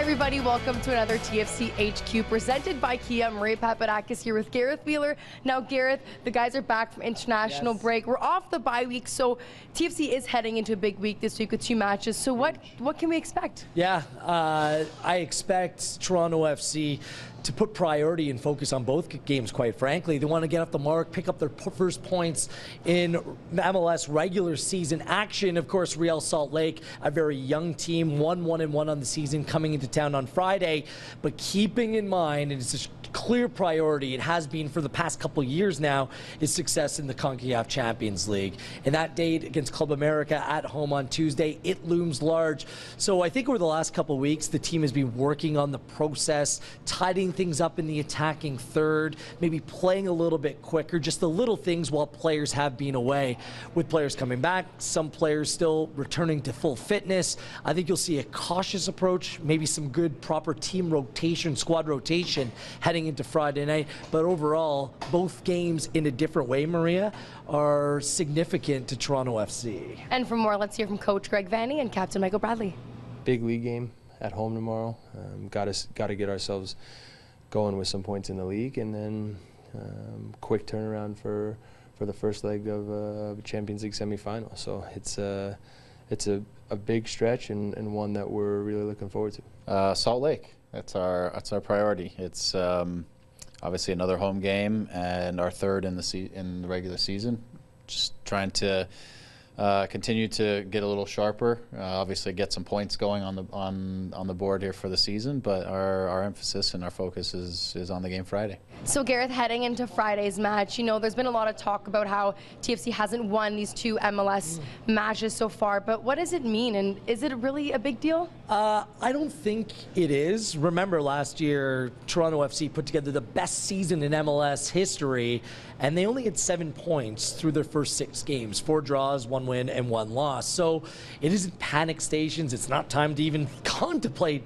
everybody, welcome to another TFC HQ presented by Kia. I'm Ray Papadakis here with Gareth Wheeler. Now Gareth, the guys are back from international break. We're off the bye week, so TFC is heading into a big week this week with 2 matches. So what can we expect? Yeah, I expect Toronto FC to put priority and focus on both games, quite frankly. They want to get off the mark, pick up their first points in MLS regular season action. Of course, Real Salt Lake, a very young team, 1-1-1 on the season, coming into town on Friday. But keeping in mind, and it's a clear priority, it has been for the past couple years now, is success in the CONCACAF Champions League. And that date against Club América at home on Tuesday, it looms large. So I think over the last couple of weeks, the team has been working on the process, tidying things up in the attacking third, maybe playing a little bit quicker, just the little things while players have been away. With players coming back, some players still returning to full fitness, I think you'll see a cautious approach, maybe some good proper team rotation, squad rotation heading into Friday night. But overall, both games in a different way, Maria, are significant to Toronto FC. And for more, let's hear from Coach Greg Vanney and Captain Michael Bradley. Big league game at home tomorrow. Got to get ourselves going with some points in the league, and then quick turnaround for the first leg of a Champions League semifinal. So it's a big stretch and one that we're really looking forward to. Salt Lake, that's our priority. It's obviously another home game and our third in the regular season. Just trying to continue to get a little sharper. Obviously, get some points going on the board here for the season. But our emphasis and our focus is on the game Friday. So Gareth, heading into Friday's match, you know, there's been a lot of talk about how TFC hasn't won these 2 MLS matches so far. But what does it mean, and is it really a big deal? I don't think it is. Remember, last year Toronto FC put together the best season in MLS history, and they only had 7 points through their first 6 games, 4 draws, 1 win and 1 loss. So it isn't panic stations. It's not time to even contemplate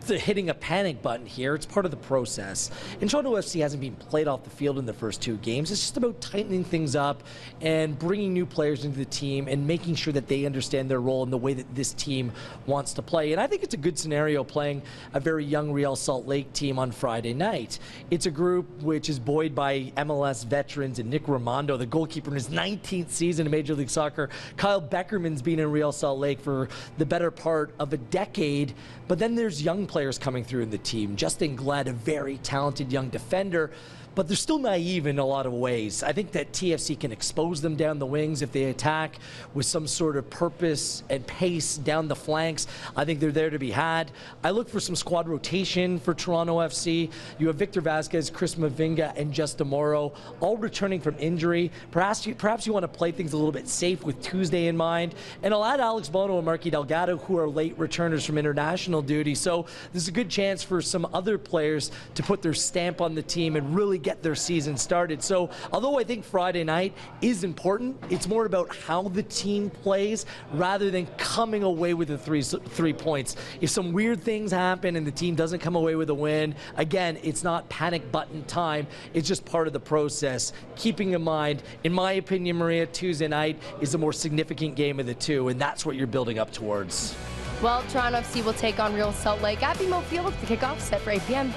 hitting a panic button here. It's part of the process. And Toronto FC hasn't been played off the field in the first 2 games. It's just about tightening things up and bringing new players into the team and making sure that they understand their role in the way that this team wants to play. And I think it's a good scenario playing a very young Real Salt Lake team on Friday night. It's a group which is buoyed by MLS veterans and Nick Raimondo, the goalkeeper in his 19th season in Major League Soccer. Kyle Beckerman's been in Real Salt Lake for the better part of a decade. But then there's young players coming through in the team. Justin Glad, a very talented young defender, but they're still naive in a lot of ways. I think that TFC can expose them down the wings if they attack with some sort of purpose and pace down the flanks. I think they're there to be had. I look for some squad rotation for Toronto FC. You have Victor Vasquez, Chris Mavinga, and Justin Morrow all returning from injury. Perhaps you want to play things a little bit safe with Tuesday in mind. And I'll add Alex Bono and Marky Delgado, who are late returners from international duty. So this is a good chance for some other players to put their stamp on the team and really get their season started. So although I think Friday night is important, it's more about how the team plays rather than coming away with the three points. If some weird things happen and the team doesn't come away with a win, again, it's not panic button time. It's just part of the process. Keeping in mind, in my opinion, Maria, Tuesday night is the more significant game of the 2, and that's what you're building up towards. Well, Toronto FC will take on Real Salt Lake at BMO Field. The kickoff set for 8 p.m.